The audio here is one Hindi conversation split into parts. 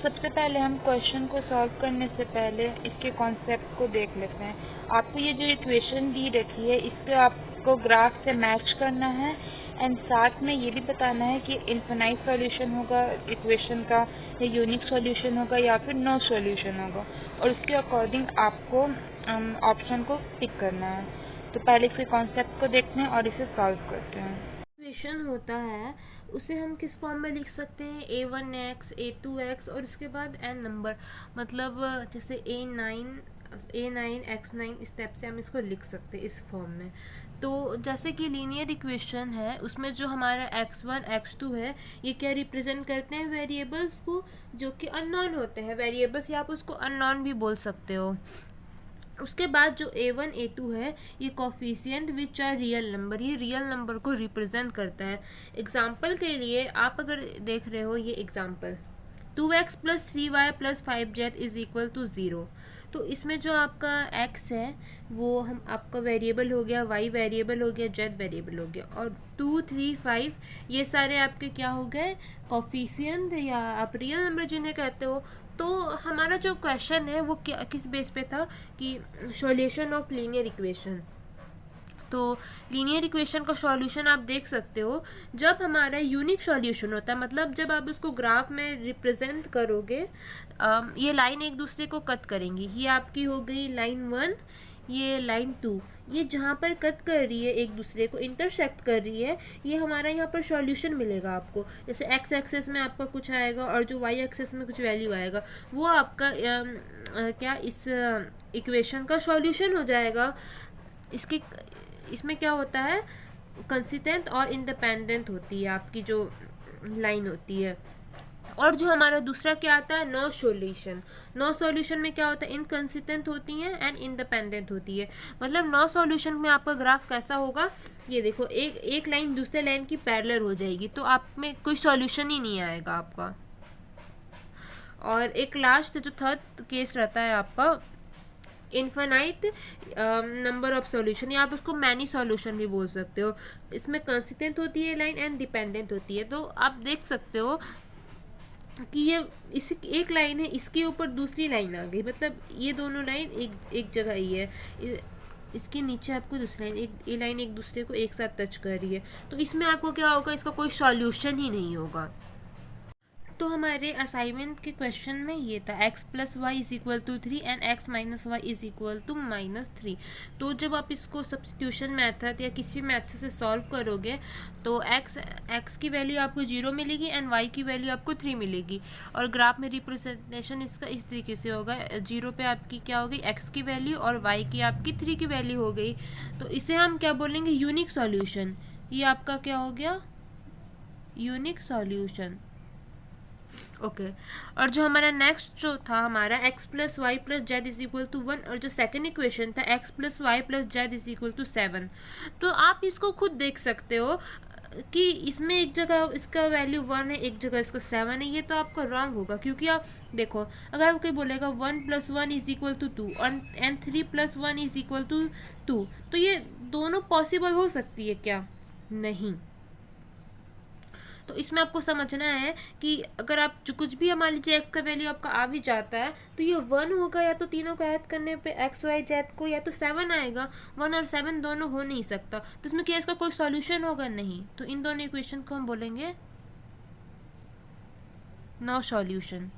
सबसे पहले हम क्वेश्चन को सॉल्व करने से पहले इसके कॉन्सेप्ट को देख लेते हैं। आपको ये जो इक्वेशन दी रखी है इसको आपको ग्राफ से मैच करना है एंड साथ में ये भी बताना है कि इनफाइनाइट सॉल्यूशन होगा इक्वेशन का या यूनिक सॉल्यूशन होगा या फिर नो सॉल्यूशन होगा, और उसके अकॉर्डिंग आपको ऑप्शन को पिक करना है। तो पहले इसके कॉन्सेप्ट को देखते हैं और इसे सॉल्व करते हैं। इक्वेशन होता है उसे हम किस फॉर्म में लिख सकते हैं, a1x a2x और उसके बाद n नंबर, मतलब जैसे a9 x9 इस टाइप से हम इसको लिख सकते हैं इस फॉर्म में। तो जैसे कि लीनियर इक्वेशन है उसमें जो हमारा x1 x2 है ये क्या रिप्रेजेंट करते हैं, वेरिएबल्स को जो कि अननोन होते हैं, वेरिएबल्स या आप उसको अननोन भी बोल सकते हो। उसके बाद जो a1 a2 है ये coefficient which are real number, ये रियल नंबर को रिप्रेजेंट करता है। एग्जाम्पल के लिए आप अगर देख रहे हो ये example 2x plus 3y plus 5z is equal to 0, तो इसमें जो आपका x है वो हम आपका वेरिएबल हो गया, y वेरिएबल हो गया, z वेरिएबल हो गया, और 2 3 5 ये सारे आपके क्या हो गए, कोफिशिएंट या आप रियल नंबर जिन्हें कहते हो। तो हमारा जो क्वेश्चन है वो क्या किस बेस पे था कि सॉल्यूशन ऑफ लीनियर इक्वेशन। तो लीनियर इक्वेशन का सॉल्यूशन आप देख सकते हो जब हमारा यूनिक सॉल्यूशन होता है, मतलब जब आप उसको ग्राफ में रिप्रेजेंट करोगे, ये लाइन एक दूसरे को कट करेंगी। ये आपकी हो गई लाइन 1, ये लाइन 2, ये जहाँ पर कट कर रही है एक दूसरे को इंटरसेक्ट कर रही है, ये हमारा यहाँ पर सॉल्यूशन मिलेगा आपको। जैसे एक्स एक्सेस में आपका कुछ आएगा और जो वाई एक्सेस में कुछ वैल्यू आएगा वो आपका क्या इस इक्वेशन का सॉल्यूशन हो जाएगा। इसमें क्या होता है, कंसिस्टेंट और इंडिपेंडेंट होती है आपकी जो लाइन होती है। और जो हमारा दूसरा क्या आता है, नो सॉल्यूशन। नो सॉल्यूशन में क्या होता है, इनकंसिस्टेंट होती है एंड इंडिपेंडेंट होती है। मतलब नो सॉल्यूशन में आपका ग्राफ कैसा होगा, ये देखो एक लाइन दूसरे लाइन की पैरेलल हो जाएगी, तो आप में कोई सॉल्यूशन ही नहीं आएगा आपका। और एक लास्ट जो थर्ड केस रहता है आपका इनफाइनाइट नंबर ऑफ सॉल्यूशन, या आप उसको मैनी सॉल्यूशन भी बोल सकते हो। इसमें कंसिस्टेंट होती है लाइन एंड डिपेंडेंट होती है। तो आप देख सकते हो कि ये इस एक लाइन है, इसके ऊपर दूसरी लाइन आ गई, मतलब ये दोनों लाइन एक जगह ही है, इसके नीचे आपको दूसरी लाइन, ये लाइन एक दूसरे को एक साथ टच कर रही है, तो इसमें आपको क्या होगा, इसका कोई सॉल्यूशन ही नहीं होगा। तो हमारे असाइनमेंट के क्वेश्चन में ये था x plus Y is equal to 3 and x minus Y is equal to -3। तो जब आप इसको सब्स्टिट्यूशन मेथड या किसी भी मेथड से सॉल्व करोगे तो x की वैल्यू आपको 0 मिलेगी एंड y की वैल्यू आपको 3 मिलेगी, और ग्राफ में रिप्रेजेंटेशन इसका इस तरीके से होगा, 0 पे आपकी क्या होगी, x की वैल्यू, और y की आपकी 3 की वैल्यू हो गई। तो इसे हम क्या बोलेंगे, यूनिक सॉल्यूशन। ये आपका क्या हो गया, यूनिक सॉल्यूशन। ओके और जो हमारा नेक्स्ट जो था हमारा x plus Y plus Z is equal to 1, और जो सेकेंड इक्वेशन था x plus Y plus Z is equal to 7। तो आप इसको खुद देख सकते हो कि इसमें एक जगह इसका वैल्यू 1 है, एक जगह इसका 7 है। ये तो आपका रॉन्ग होगा, क्योंकि आप देखो अगर आप कोई बोलेगा 1 plus 1 is equal to 2 and 3 plus 1 is equal to 2, तो ये दोनों पॉसिबल हो सकती है क्या, नहीं। तो इसमें आपको समझना है कि अगर आप जो कुछ भी मान लीजिए एक्स का वैल्यू आपका आ भी जाता है तो ये 1 होगा, या तो तीनों को ऐड करने पे एक्स वाई जेड को, या तो 7 आएगा। 1 और 7 दोनों हो नहीं सकता, तो इसमें क्या इसका कोई सॉल्यूशन होगा, नहीं। तो इन दोनों इक्वेशन को हम बोलेंगे नो सॉल्यूशन।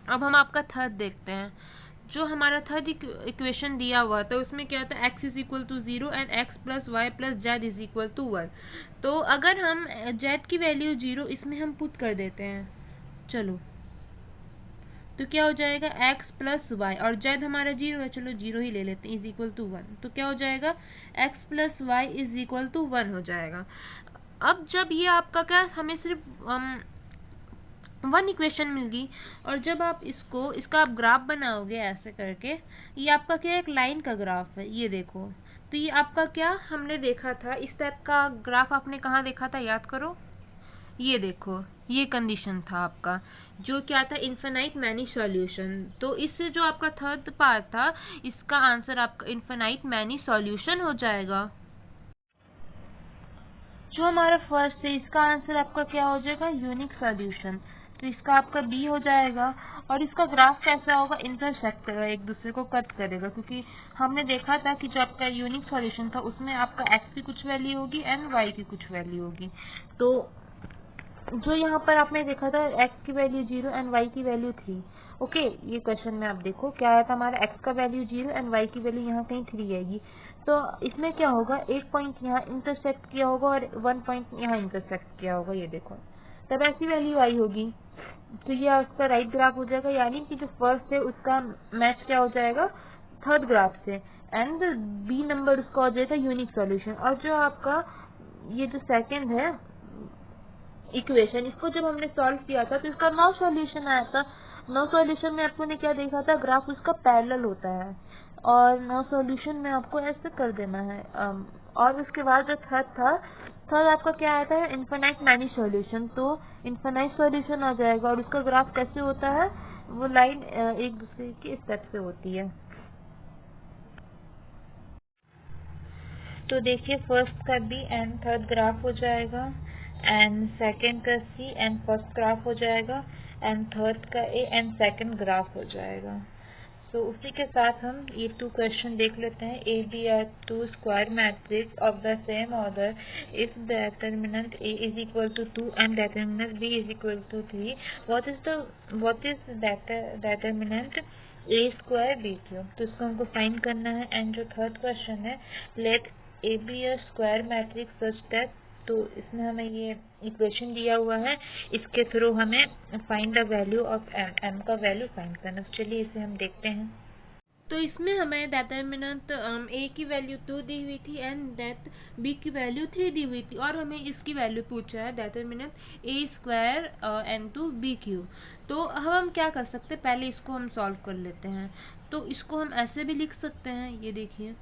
अब हम आपका थर्ड देखते हैं। जो हमारा थर्ड इक्वेशन दिया हुआ था उसमें क्या था, x is equal to 0 and x plus Y plus Z is equal to 1। तो अगर हम जेड की वैल्यू 0 इसमें हम पुट कर देते हैं, चलो तो क्या हो जाएगा, x प्लस वाई, और जेड हमारा 0 है, चलो 0 ही ले लेते हैं, इज इक्वल टू 1। तो क्या हो जाएगा, x plus Y is equal to 1 हो जाएगा। अब जब ये आपका क्या, हमें सिर्फ 1 इक्वेशन मिल गई, और जब आप इसका आप ग्राफ बनाओगे ऐसे करके, ये आपका क्या एक लाइन का ग्राफ है, ये देखो। तो ये आपका क्या हमने देखा था, इस टाइप का ग्राफ आपने कहाँ देखा था, याद करो, ये देखो, ये कंडीशन था आपका, जो क्या था, इनफाइनाइट मैनी सॉल्यूशन। तो इससे जो आपका थर्ड पार्ट था इसका आंसर आपका इनफाइनाइट मैनी सॉल्यूशन हो जाएगा। जो हमारा फर्स्ट है इसका आंसर आपका क्या हो जाएगा, यूनिक सॉल्यूशन। तो इसका आपका बी हो जाएगा। और इसका ग्राफ कैसा होगा, इंटरसेक्ट करेगा, एक दूसरे को कट करेगा, क्योंकि हमने देखा था कि जो आपका यूनिक सॉल्यूशन था उसमें आपका एक्स की कुछ वैल्यू होगी एंड वाई की कुछ वैल्यू होगी। तो जो यहाँ पर आपने देखा था x की वैल्यू 0 एंड y की वैल्यू 3। ओके, ये क्वेश्चन में आप देखो क्या आया था, हमारा x का वैल्यू 0 एंड y की वैल्यू यहाँ कहीं 3 आएगी। तो इसमें क्या होगा, एक पॉइंट यहाँ इंटरसेक्ट किया होगा और 1 पॉइंट यहाँ इंटरसेक्ट किया होगा, ये देखो, तब ऐसी वैल्यू आई होगी। तो ये उसका राइट ग्राफ हो जाएगा, यानी कि जो फर्स्ट है उसका मैच क्या हो जाएगा, थर्ड ग्राफ से, एंड बी नंबर उसका हो जाएगा यूनिक सॉल्यूशन। और जो आपका ये जो सेकंड है इक्वेशन, इसको जब हमने सॉल्व किया था तो इसका नो सॉल्यूशन आया था। नो सॉल्यूशन में आपको ने क्या देखा था, ग्राफ उसका पैरेलल होता है, और नो सॉल्यूशन में आपको ऐसे कर देना है। और उसके बाद जो थर्ड था, थर्ड आपका क्या आया था, इन्फिनाइट मैनी सॉल्यूशन। तो इन्फिनाइट सॉल्यूशन आ जाएगा, और उसका ग्राफ कैसे होता है, वो लाइन एक दूसरे की स्टेप से होती है। तो देखिए फर्स्ट का बी एंड थर्ड ग्राफ हो जाएगा, एंड सेकंड का सी एंड फर्स्ट ग्राफ हो जाएगा, एंड थर्ड का ए एंड सेकंड ग्राफ हो जाएगा। तो उसी के साथ हम ये 2 क्वेश्चन देख लेते हैं। A B are 2 square matrix of the same order if determinant A is equal to 2 and determinant B is equal to 3, what is determinant A square B cube. तो इसको हमको फाइंड करना है। एंड जो थर्ड क्वेश्चन है, let A B a square matrix such that, तो इसमें हमें ये इक्वेशन दिया हुआ है, इसके थ्रू हमें find the value of M का वैल्यू फाइंड करना। चलिए इसे हम देखते हैं। तो इसमें हमें डिटर्मिनेंट ए की वैल्यू 2 दी हुई थी एंड दैट बी की वैल्यू 3 दी हुई थी, और हमें इसकी वैल्यू पूछा है determinant A square into B cube. तो अब हम क्या कर सकते हैं, पहले इसको हम सॉल्व कर लेते हैं। तो इसको हम ऐसे भी लिख सकते हैं, ये देखिए,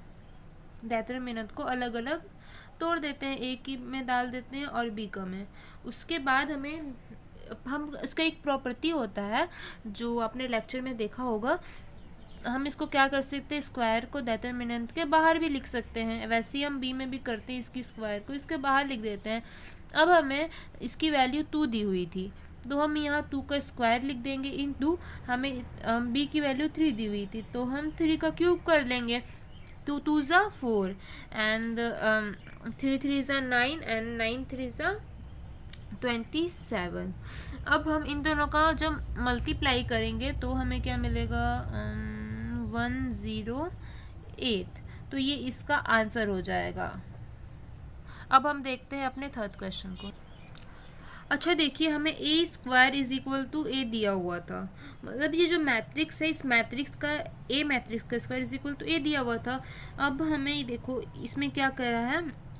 डिटर्मिनेंट को अलग अलग तोड़ देते हैं, ए की में डाल देते हैं और बी का में। उसके बाद हम इसका एक प्रॉपर्टी होता है जो आपने लेक्चर में देखा होगा, हम इसको क्या कर सकते हैं, स्क्वायर को डिटर्मिनेंट के बाहर भी लिख सकते हैं। वैसे ही हम बी में भी करते हैं, इसकी स्क्वायर को इसके बाहर लिख देते हैं। अब हमें इसकी वैल्यू 2 दी हुई थी, तो हम यहाँ 2 का स्क्वायर लिख देंगे इन 2, हमें बी की वैल्यू 3 दी हुई थी, तो हम 3 का क्यूब कर लेंगे। 2 2 ज़ा 4 एंड 3 3 ज़ा 9 एंड 9 3 ज़ा 27। अब हम इन दोनों का जब मल्टीप्लाई करेंगे तो हमें क्या मिलेगा, 108। तो ये इसका आंसर हो जाएगा। अब हम देखते हैं अपने थर्ड क्वेश्चन को। अच्छा देखिए, हमें ए स्क्वायर इज इक्वल टू ए दिया हुआ था, मतलब ये जो मैट्रिक्स है, इस मैट्रिक्स का ए मैट्रिक्स का स्क्वायर इज इक्वल टू ए दिया हुआ था। अब हमें देखो इसमें क्या कर रहा है,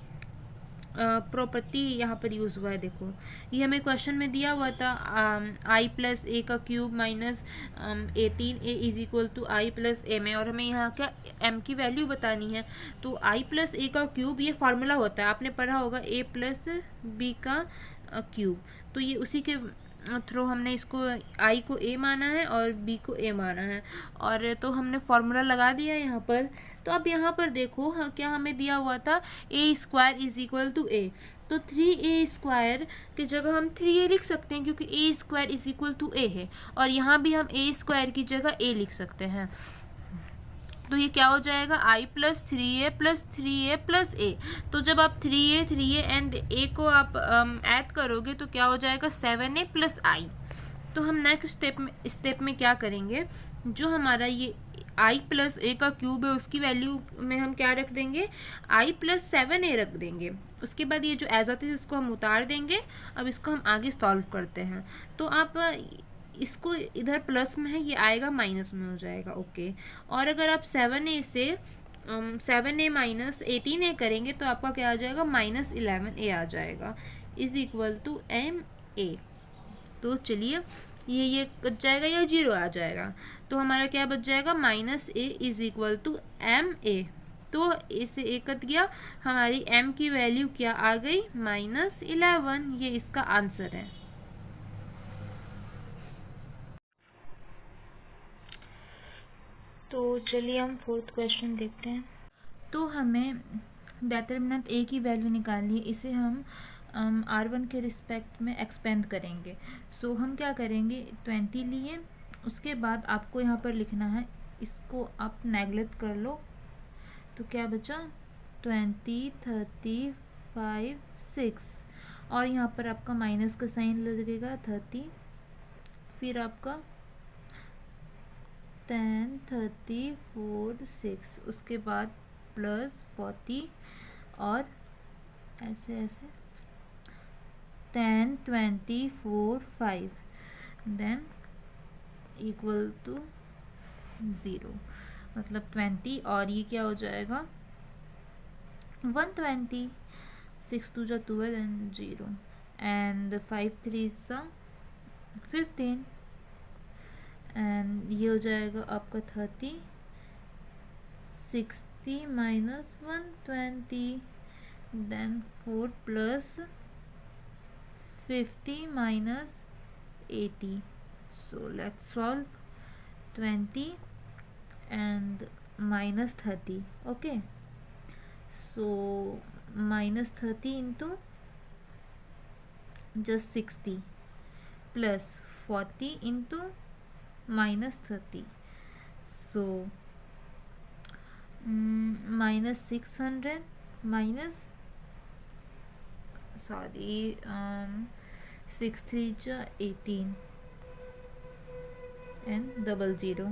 प्रॉपर्टी यहाँ पर यूज़ हुआ है। देखो ये हमें क्वेश्चन में दिया हुआ था, आई प्लस ए का cube minus 18 A is equal to I plus A में, और हमें यहाँ क्या एम की वैल्यू बतानी है। तो आई प्लस ए का क्यूब ये फार्मूला होता है, आपने पढ़ा होगा, ए प्लस बी का क्यूब। तो ये उसी के थ्रू हमने इसको आई को ए माना है और बी को ए माना है, और तो हमने फार्मूला लगा दिया यहाँ पर। तो अब यहाँ पर देखो क्या हमें दिया हुआ था, ए स्क्वायर इज इक्वल टू ए, तो 3a स्क्वायर की जगह हम 3a लिख सकते हैं, क्योंकि ए स्क्वायर इज इक्वल टू ए है, और यहाँ भी हम ए स्क्वायर की जगह ए लिख सकते हैं। तो ये क्या हो जाएगा, I plus 3a plus 3a plus A. तो जब आप 3a एंड ए को आप ऐड करोगे तो क्या हो जाएगा, 7a प्लस आई। तो हम नेक्स्ट स्टेप में क्या करेंगे, जो हमारा ये आई प्लस ए का क्यूब है उसकी वैल्यू में हम क्या रख देंगे, आई प्लस 7a रख देंगे। उसके बाद ये जो एज है इसको हम उतार देंगे। अब इसको हम आगे सॉल्व करते हैं। तो आप इसको इधर प्लस में है, ये आएगा माइनस में हो जाएगा। ओके, और अगर आप 7a से 7a माइनस 18a करेंगे तो आपका क्या आ जाएगा, माइनस 11a आ जाएगा, is equal to M A. तो चलिए ये बच जाएगा, या 0 आ जाएगा, तो हमारा क्या बच जाएगा, minus A is equal to M A. तो इसे ए कट गया, हमारी m की वैल्यू क्या आ गई, माइनस 11। ये इसका आंसर है। तो चलिए हम फोर्थ क्वेश्चन देखते हैं। तो हमें डिटरमिनेंट ए की वैल्यू निकालनी है, इसे हम R1 के रिस्पेक्ट में एक्सपेंड करेंगे। सो हम क्या करेंगे, 20 लिए, उसके बाद आपको यहाँ पर लिखना है, इसको आप नेगलेक्ट कर लो, तो क्या बचा 20, 30, 5, 6, और यहाँ पर आपका माइनस का साइन लगेगा 30, फिर आपका 10, 30, 4, 6, उसके बाद प्लस 40 और ऐसे ऐसे 10, 20, 4, 5 देन इक्वल टू 0, मतलब 20, और ये क्या हो जाएगा 120, 6 2 जा 12 एंड 0 एंड 5 3 सा 15 एंड ये हो जाएगा आपका 30, 60 minus 120 then 4 plus 50 minus 80. So let's solve 20 and minus 30. Okay. So minus 30 into just 60 plus 40 into minus 30. So minus 600 minus 6 3 जा 18 एंड 00,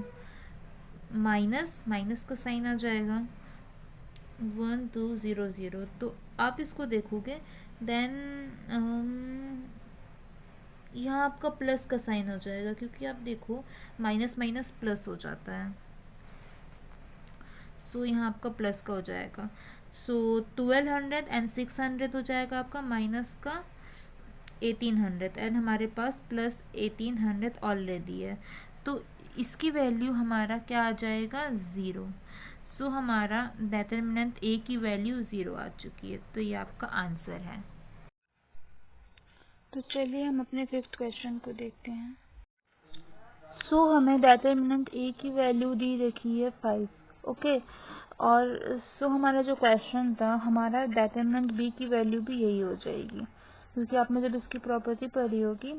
माइनस का साइन आ जाएगा 1 2 0 0, तो आप इसको देखोगे देन यहाँ आपका प्लस का साइन हो जाएगा, क्योंकि आप देखो माइनस माइनस प्लस हो जाता है। सो यहाँ आपका प्लस का हो जाएगा, सो 1200 एंड 600 हो जाएगा आपका माइनस का 1800 एंड हमारे पास प्लस 1800 ऑलरेडी है, तो इसकी वैल्यू हमारा क्या आ जाएगा 0। सो हमारा डिटरमिनेंट ए की वैल्यू 0 आ चुकी है, तो ये आपका आंसर है। तो चलिए हम अपने 5th क्वेश्चन को देखते हैं। सो हमें डिटरमिनेंट ए की वैल्यू दी रखी है 5, ओके, और सो हमारा जो क्वेश्चन था, हमारा डिटरमिनेंट बी की वैल्यू भी यही हो जाएगी, क्योंकि आपने जब इसकी प्रॉपर्टी पढ़ी होगी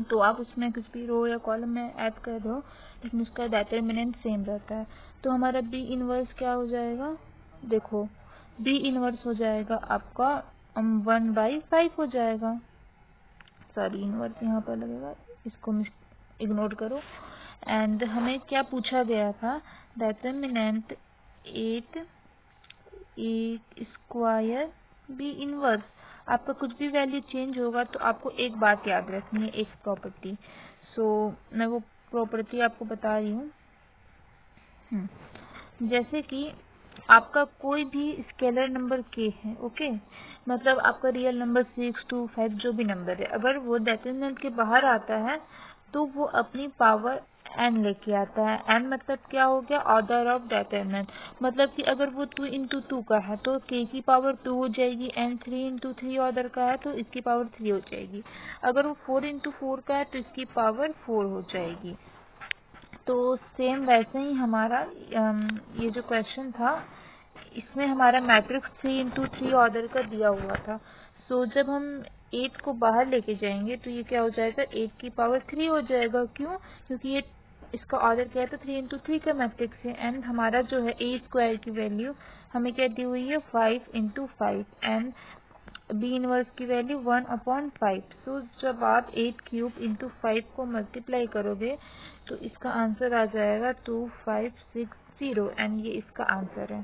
तो आप उसमें कुछ भी रो या कॉलम में ऐड कर दो, लेकिन उसका डिटरमिनेंट सेम रहता है। तो हमारा बी इनवर्स क्या हो जाएगा, देखो बी इनवर्स हो जाएगा आपका 1/5 हो जाएगा, सॉरी इनवर्स यहाँ पर लगेगा, इसको इग्नोर करो। एंड हमें क्या पूछा गया था, डिटरमिनेंट 8 स्क्वायर बी इनवर्स। आपका कुछ भी वैल्यू चेंज होगा तो आपको एक बात याद रखनी है, एक प्रॉपर्टी। सो मैं वो प्रॉपर्टी आपको बता रही हूँ। जैसे कि आपका कोई भी स्केलर नंबर k है, ओके, मतलब आपका रियल नंबर 6 2 5 जो भी नंबर है, अगर वो डिटरमिनेंट के बाहर आता है तो वो अपनी पावर n लेके आता है। n मतलब क्या हो गया, ऑर्डर ऑफ डिटरमिनेंट, मतलब कि अगर वो 2 into 2 का है तो k की पावर 2 हो जाएगी, n 3 into 3 ऑर्डर का है तो इसकी पावर 3 हो जाएगी, अगर वो 4 into 4 का है तो इसकी पावर 4 हो जाएगी। तो सेम वैसे ही हमारा ये जो क्वेश्चन था, इसमें हमारा मैट्रिक्स 3 into 3 ऑर्डर का दिया हुआ था। सो जब हम 8 को बाहर लेके जाएंगे तो ये क्या हो जाएगा, 8 की पावर 3 हो जाएगा। क्यों, क्योंकि ये इसका ऑर्डर क्या है, तो 3 into 3 का मैट्रिक्स है। एंड हमारा जो है ए स्क्वायर की वैल्यू हमें क्या दी हुई है, 5 into 5 एंड बी इनवर्स की वैल्यू 1/5। सो जब आप 8 क्यूब into 5 को मल्टीप्लाई करोगे तो इसका आंसर आ जाएगा 2560 एंड ये इसका आंसर है।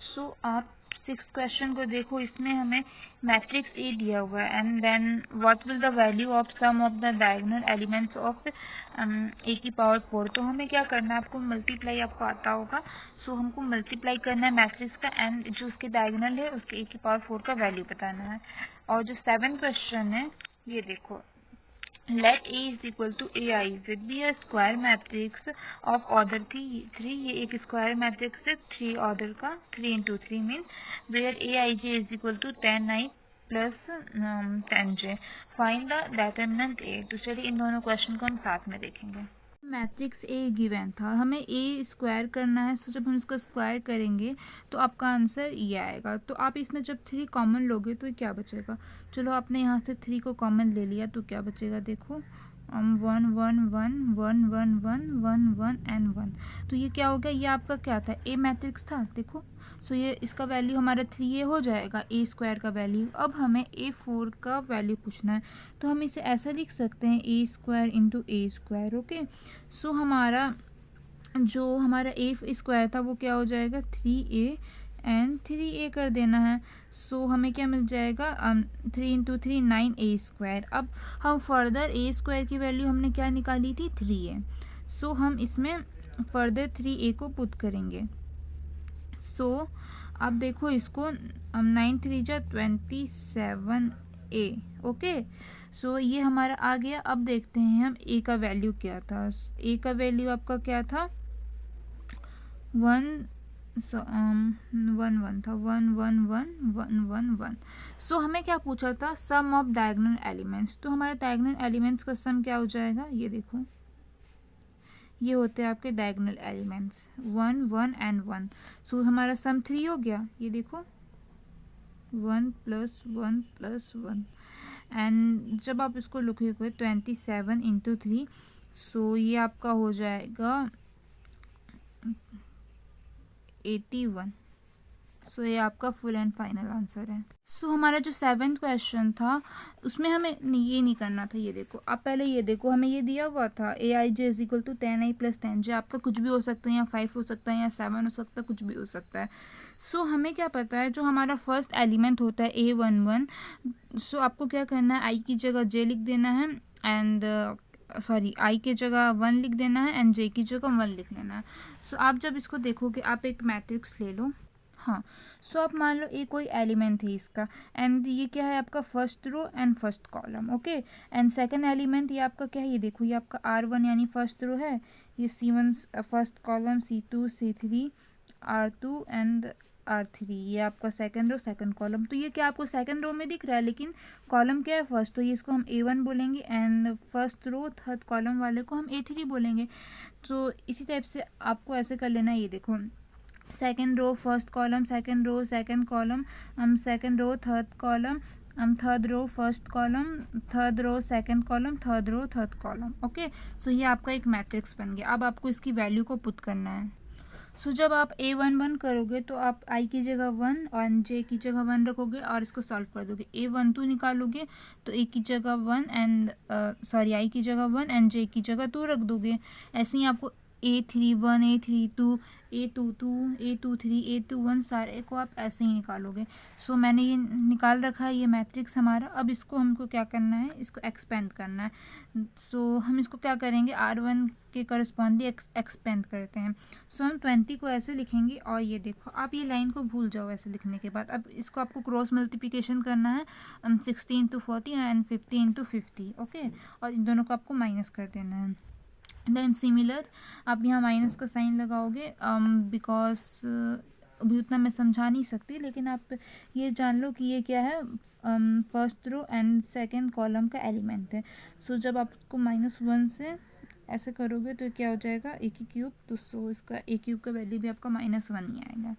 सो आप 6th क्वेश्चन को देखो, इसमें हमें मैट्रिक्स ए दिया हुआ है and then what will the value of sum of the diagonal elements of A की पावर 4। तो हमें क्या करना है, आपको मल्टीप्लाई आपको आता होगा, सो हमको मल्टीप्लाई करना है मैट्रिक्स का एंड जो उसके डायगोनल है उसके ए की पावर 4 का वैल्यू बताना है। और जो 7th क्वेश्चन है ये देखो, let A is equal to AIZ be a square matrix of order 3। ये एक स्क्वायर मैट्रिक्स है 3 ऑर्डर का, 3 into 3 means where AIJ is equal to 10I plus 10J। Find the determinant A। तो चलिए इन दोनों क्वेश्चन को हम साथ में देखेंगे। मैट्रिक्स ए गिवन था, हमें ए स्क्वायर करना है। सो जब हम इसको स्क्वायर करेंगे तो आपका आंसर ये आएगा। तो आप इसमें जब 3 कॉमन लोगे तो क्या बचेगा? चलो आपने यहाँ से 3 को कॉमन ले लिया तो क्या बचेगा? देखो 1 1 1 1 1 1 1 एंड 1। तो ये क्या हो गया? ये आपका क्या था? ए मैट्रिक्स था। देखो सो ये इसका वैल्यू हमारा 3 हो जाएगा, ए स्क्वायर का वैल्यू। अब हमें A4 का वैल्यू पूछना है, तो हम इसे ऐसा लिख सकते हैं ए स्क्वायर इंटू ए स्क्वायर। ओके, सो हमारा जो हमारा ए स्क्वायर था वो क्या हो जाएगा? 3A एंड 3A कर देना है। सो हमें क्या मिल जाएगा? 3 इंटू 3 9A स्क्वायर। अब हम फर्दर ए स्क्वायर की वैल्यू हमने क्या निकाली थी? 3A। सो हम इसमें फर्दर 3A को पुट करेंगे। सो अब देखो इसको 9 3 जा 27A। ओके, सो ये हमारा आ गया। अब देखते हैं हम ए का वैल्यू क्या था। ए का वैल्यू आपका क्या था? 1 1 था, 1 1 1 1 1 1। सो हमें क्या पूछा था? सम ऑफ डायगोनल एलिमेंट्स। तो हमारे डायगोनल एलिमेंट्स का सम क्या हो जाएगा? ये देखो, ये होते हैं आपके डायगोनल एलिमेंट्स 1 1 एंड 1। सो हमारा सम 3 हो गया। ये देखो 1 + 1 + 1 एंड जब आप इसको लिखोगे 27 इंटू 3, सो ये आपका हो जाएगा 81। सो ये आपका फुल एंड फाइनल आंसर है। सो हमारा जो 7th क्वेश्चन था उसमें हमें ये नहीं करना था। ये देखो, आप पहले ये देखो, हमें ये दिया हुआ था AIJ = 10i + 10j। आपका कुछ भी हो सकता है, या 5 हो सकता है, या 7 हो सकता है, कुछ भी हो सकता है। सो हमें क्या पता है, जो हमारा फर्स्ट एलिमेंट होता है A11, सो आपको क्या करना है? i की जगह j लिख देना है एंड i की जगह 1 लिख देना है एंड j की जगह 1 लिख लेना है। सो आप जब इसको देखोगे, आप एक मैट्रिक्स ले लो। हाँ, सो आप मान लो ये कोई एलिमेंट है इसका, एंड ये क्या है? आपका first row and first column. Okay, and second element ये आपका क्या है? ये देखो, ये आपका R1 यानी फर्स्ट रो है, ये C1 first column, C2 C3 R2 and R3 ये आपका सेकंड रो सेकंड कॉलम। तो ये क्या आपको सेकंड रो में दिख रहा है, लेकिन कॉलम क्या है? फर्स्ट। तो ये इसको हम A1 बोलेंगे and first row third column वाले को हम A3 बोलेंगे। तो इसी टाइप से आपको ऐसे कर लेना है। ये देखो, second row first column, second row second column, second row third column, third row first column, third row second column, third row third column. Okay, so ये आपका एक मैट्रिक्स बन गया। अब आपको इसकी वैल्यू को पुट करना है। सो जब आप A11 करोगे तो आप i की जगह 1 और j की जगह 1 रखोगे और इसको सॉल्व कर दोगे। A12 निकालोगे तो a की जगह 1 एंड i की जगह 1 एंड j की जगह 2 रख दोगे। ऐसे ही आपको A31 A32 A22 A23 A21 सारे को आप ऐसे ही निकालोगे। सो मैंने ये निकाल रखा है, ये मैट्रिक्स हमारा। अब इसको हमको क्या करना है? इसको एक्सपेंड करना है। सो हम इसको क्या करेंगे? R1 के करस्पॉन्डिंग एक्सपेंड करते हैं। सो हम 20 को ऐसे लिखेंगे, और ये देखो, आप ये लाइन को भूल जाओ ऐसे लिखने के बाद। अब इसको आपको क्रॉस मल्टीप्लिकेशन करना है, 16 × 40 एंड 50 × 50। ओके, और इन दोनों को आपको माइनस कर देना है। देन सिमिलर आप यहाँ माइनस का साइन लगाओगे, बिकॉज अभी उतना मैं समझा नहीं सकती, लेकिन आप ये जान लो कि ये क्या है? First row and second column का एलिमेंट है। सो जब आप उसको -1 से ऐसे करोगे तो क्या हो जाएगा? A³ तो सो इसका A³ का वैल्यू भी आपका -1 ही आएगा।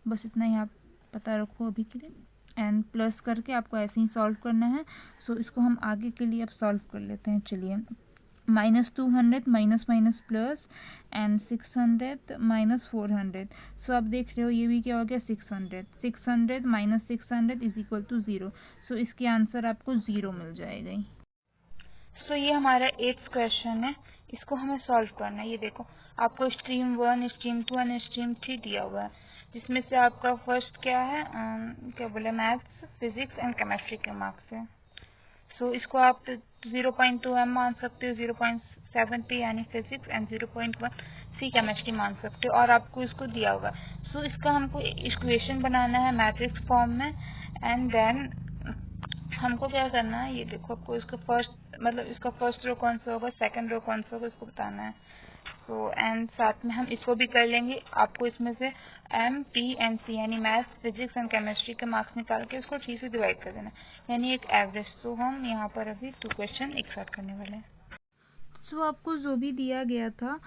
बस इतना ही आप पता रखो अभी के लिए। एंड प्लस करके आपको ऐसे ही सॉल्व करना है। सो इसको हम आगे के लिए अब सॉल्व कर लेते हैं। चलिए, -200 माइनस माइनस प्लस एंड 600 - 400। सो आप देख रहे हो ये भी क्या हो गया? 600 600 - 600 = 0। सो इसके आंसर आपको 0 मिल जाएगा। सो ये हमारा 8th क्वेश्चन है, इसको हमें सॉल्व करना है। ये देखो, आपको स्ट्रीम 1 स्ट्रीम 2 एंड स्ट्रीम 3 दिया हुआ है, जिसमें से आपका फर्स्ट क्या है? क्या बोले? मैथ्स, फिजिक्स एंड केमिस्ट्री के मार्क्स है। सो इसको आप 0.2 M मान सकते हो, 0.70 यानी फिजिक्स एंड 0.1 C केमिस्ट्री मान सकते हो, और आपको इसको दिया होगा। सो इसका हमको इक्वेशन बनाना है मैट्रिक्स फॉर्म में, एंड देन हमको क्या करना है? ये देखो, आपको इसका इसका फर्स्ट रो कौन सा होगा, सेकंड रो कौन सा होगा, इसको बताना है। सो एंड साथ में हम इसको भी कर लेंगे। आपको इसमें से M, P एंड C यानी मैथ्स, फिजिक्स एंड केमिस्ट्री के मार्क्स निकाल के उसको 3 से डिवाइड कर देना, यानी एक एवरेज। सो हम यहाँ पर अभी 2 क्वेश्चन एक साथ करने वाले हैं। सो आपको जो भी दिया गया था,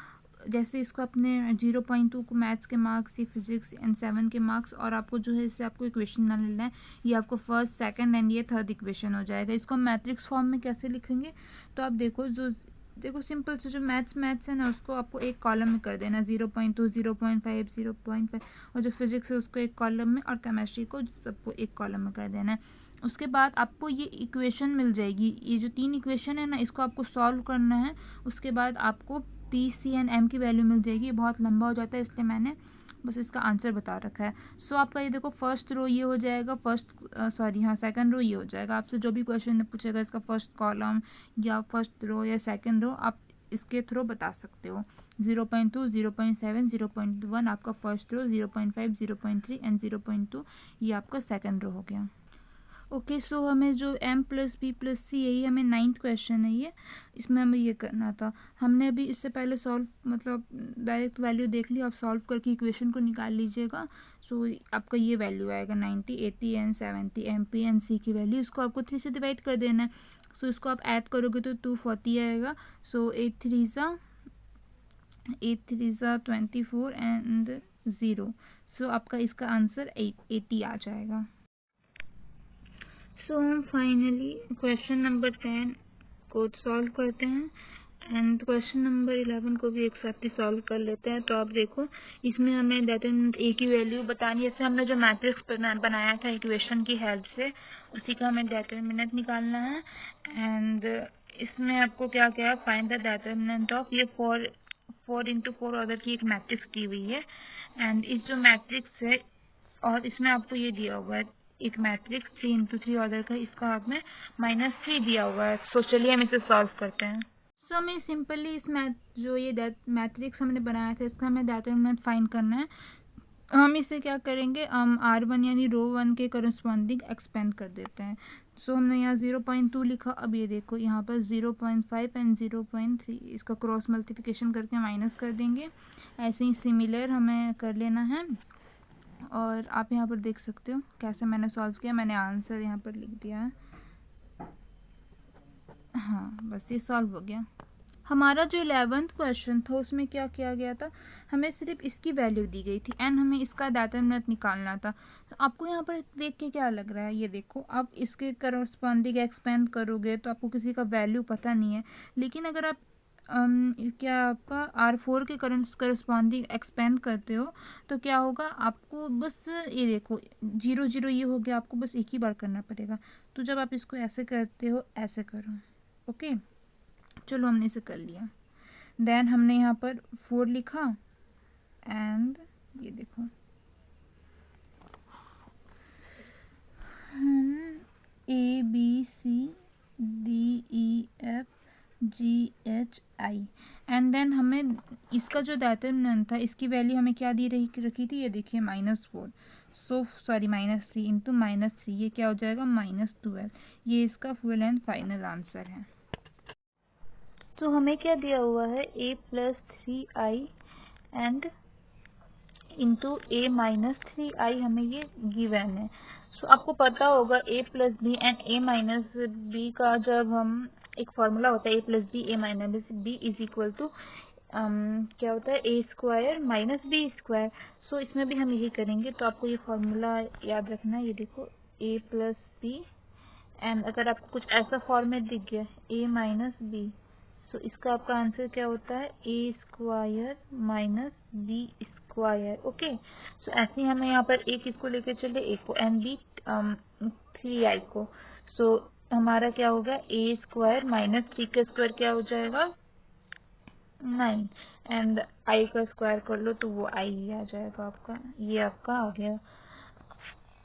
जैसे इसको अपने 0.2 को मैथ्स के मार्क्स, ये फिजिक्स एंड 7 के मार्क्स, और आपको जो है इससे आपको इक्वेशन ना लेना है, ये आपको फर्स्ट, सेकंड एंड ये थर्ड इक्वेशन हो जाएगा। इसको हम मैट्रिक्स फॉर्म में कैसे लिखेंगे, तो आप देखो सिंपल से जो मैथ्स है ना, उसको आपको एक कॉलम में कर देना, 0.2, 0.5, 0.5, और जो फिजिक्स है उसको एक कॉलम में, और केमिस्ट्री को सबको एक कॉलम में कर देना है। उसके बाद आपको ये इक्वेशन मिल जाएगी, ये जो 3 इक्वेशन है ना, इसको आपको सॉल्व करना है। उसके बाद आपको पी, सी एंड एम की वैल्यू मिल जाएगी। ये बहुत लंबा हो जाता है, इसलिए मैंने बस इसका आंसर बता रखा है। सो आपका ये देखो फर्स्ट रो ये हो जाएगा, सेकंड रो ये हो जाएगा। आपसे जो भी क्वेश्चन पूछेगा इसका फर्स्ट कॉलम या फर्स्ट रो या सेकंड रो आप इसके थ्रू बता सकते हो। 0.2, 0.7, 0.1 आपका फर्स्ट रो, 0.5, 0.3 एंड 0.2 ये आपका सेकंड रो हो गया। ओके, सो हमें जो m + b + c यही हमें 9th क्वेश्चन है ये, इसमें हमें ये करना था। हमने अभी इससे पहले डायरेक्ट वैल्यू देख ली, आप सॉल्व करके इक्वेशन को निकाल लीजिएगा। सो आपका ये वैल्यू आएगा 90, 80 एंड 70 एम, पी एंड सी की वैल्यू। इसको आपको 3 से डिवाइड कर देना है। सो इसको आप ऐड करोगे तो 240 आएगा। सो 8 3 ज़ा 24 एंड 0। सो आपका इसका आंसर 80 आ जाएगा। सो हम फाइनली क्वेश्चन नंबर 10 को सॉल्व करते हैं एंड क्वेश्चन नंबर 11 को भी एक साथ ही सॉल्व कर लेते हैं। तो आप देखो इसमें हमें डिटरमिनेंट ए की वैल्यू बतानी है। जैसे हमने जो मैट्रिक्स बनाया था इक्वेशन की हेल्प से, उसी का हमें डिटरमिनेंट निकालना है। एंड इसमें आपको क्या क्या फाइंड द डिटरमिनेंट ऑफ, ये 4 into 4 ऑर्डर की एक मैट्रिक्स की हुई है। एंड इस जो मैट्रिक्स है और इसमें आपको ये दिया हुआ है एक मैट्रिक्स 3 into 3 ऑर्डर का, इसका आपने -3 दिया हुआ है। सो चलिए हम इसे सॉल्व करते हैं। सो हमें सिंपली इस जो ये मैट्रिक्स हमने बनाया था इसका हमें डिटरमिनेंट फाइंड करना है। हम इसे क्या करेंगे, R1 यानी रो 1 के करस्पॉन्डिंग एक्सपेंड कर देते हैं। सो हमने यहाँ 0.2 लिखा। अब ये देखो यहाँ पर 0.5 एंड 0.3 इसका क्रॉस मल्टीप्लिकेशन करके माइनस कर देंगे। ऐसे ही सिमिलर हमें कर लेना है। और आप यहाँ पर देख सकते हो कैसे मैंने सॉल्व किया, मैंने आंसर यहाँ पर लिख दिया है। हाँ, बस ये सॉल्व हो गया। हमारा जो 11th क्वेश्चन था उसमें क्या किया गया था, हमें सिर्फ इसकी वैल्यू दी गई थी एंड हमें इसका डिटरमिनेंट निकालना था। तो आपको यहाँ पर देख के क्या लग रहा है, ये देखो आप इसके करस्पॉन्डिंग एक्सपेंड करोगे तो आपको किसी का वैल्यू पता नहीं है। लेकिन अगर आप क्या आपका R4 के करस्पॉन्डिंग एक्सपेंड करते हो तो क्या होगा, आपको बस ये देखो 0 0 ये हो गया, आपको बस एक ही बार करना पड़ेगा। तो जब आप इसको ऐसे करते हो ऐसे करो। ओके, चलो हमने इसे कर लिया। देन हमने यहाँ पर 4 लिखा एंड ये देखो ABCDEF GHI एंड देन हमें इसका जो डिटरमिनेंट था इसकी वैल्यू हमें क्या दी रखी थी, ये देखिए -4। -3 इंटू -3 ये क्या हो जाएगा -12। ये इसका फुल एंड फाइनल आंसर है। तो हमें क्या दिया हुआ है, a + 3i and into a - 3i हमें ये गिवन है। सो आपको पता होगा a + b and a - b का जब हम एक फॉर्मूला होता है a + b a - b is equal to क्या होता है a² - b²। सो इसमें भी हम यही करेंगे। तो आपको ये फॉर्मूला याद रखना है। ये देखो a + b एंड अगर आपको कुछ ऐसा फॉर्मेट दिख गया a - b, तो इसका आपका आंसर क्या होता है a² - b²। ओके, सो ऐसे ही हमें यहाँ पर एक इसको लेकर चले, एक को एंड b 3i को। सो हमारा क्या होगा a² - 3 का स्क्वायर क्या हो जाएगा 9 एंड i का स्क्वायर कर लो तो वो i ही आ जाएगा आपका। ये आपका आ गया।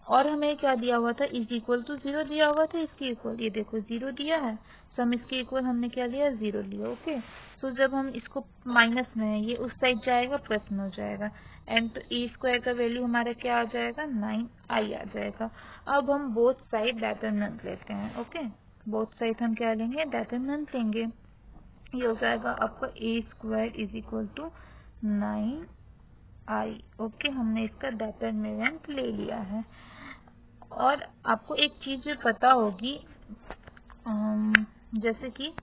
और हमें क्या दिया हुआ था, इज इक्वल टू 0 दिया हुआ था इसके इक्वल। ये देखो 0 दिया है, सो हम इसके इक्वल हमने क्या लिया 0 लिया। ओके, सो जब हम इसको माइनस में है ये उस साइड जाएगा प्लस में हो जाएगा एंड तो a² का वैल्यू हमारा क्या आ जाएगा 9i आ जाएगा। अब हम बोथ साइड डिटरमिनेंट लेते हैं। ओके, बोथ साइड हम क्या लेंगे डिटरमिनेंट लेंगे। ये हो जाएगा आपका a² = 9i। ओके, हमने इसका डिटरमिनेंट ले लिया है। और आपको एक चीज पता होगी, जैसे कि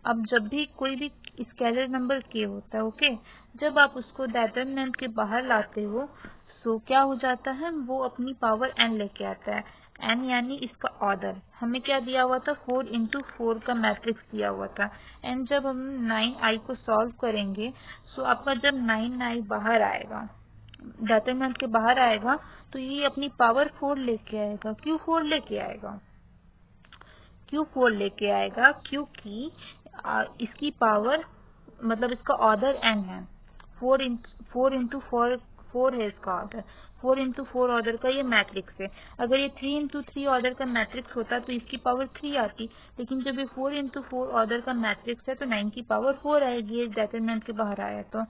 अब जब भी कोई भी स्केलर नंबर k होता है, ओके, जब आप उसको डेटरमिनेंट के बाहर लाते हो सो क्या हो जाता है, वो अपनी पावर n लेके आता है। n यानी इसका ऑर्डर हमें क्या दिया हुआ था, 4 into 4 का मैट्रिक्स दिया हुआ था। एंड जब हम 9i को सॉल्व करेंगे सो आपका जब 9i बाहर आएगा, डेटरमिनेंट के बाहर आएगा, तो ये अपनी पावर 4 लेके आएगा। क्यों 4 लेके आएगा? क्यों 4 लेके आएगा? क्योंकि इसकी पावर मतलब इसका ऑर्डर n है। 4 into 4 है इसका ऑर्डर। 4 into 4 ऑर्डर का ये मैट्रिक्स है। अगर ये 3 into 3 ऑर्डर का मैट्रिक्स होता तो इसकी पावर 3 आती, लेकिन जब ये 4 into 4 ऑर्डर का मैट्रिक्स है तो 9 की पावर 4 आएगी, ये डेटरमिनेंट के बाहर आया तो।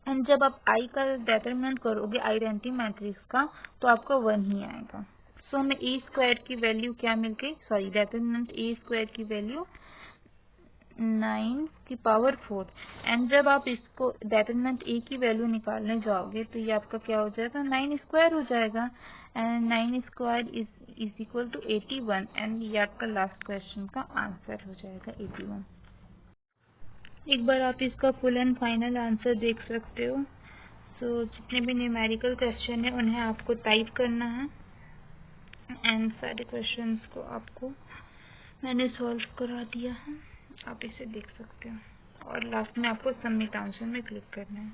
एंड जब आप i का डेटरमिनेंट करोगे आइडेंटिटी मैट्रिक्स का तो आपका 1 ही आएगा। सो हमें a स्क्वायर की वैल्यू क्या मिल गई, सॉरी डेटरमिनेंट a स्क्वायर की वैल्यू 9 की पावर 4। एंड जब आप इसको डेटरमिनेंट a की वैल्यू निकालने जाओगे तो ये आपका क्या हो जाएगा, 9 स्क्वायर हो जाएगा। And 9 square is equal to 81। And ये आपका लास्ट क्वेश्चन का आंसर हो जाएगा 81। एक बार आप इसका फुल एंड फाइनल आंसर देख सकते हो। सो जितने भी न्यूमेरिकल क्वेश्चन है उन्हें आपको टाइप करना है एंड सारे क्वेश्चंस को आपको मैंने सॉल्व करा दिया है, आप इसे देख सकते हो और लास्ट में आपको सबमिट आंसर में क्लिक करना है।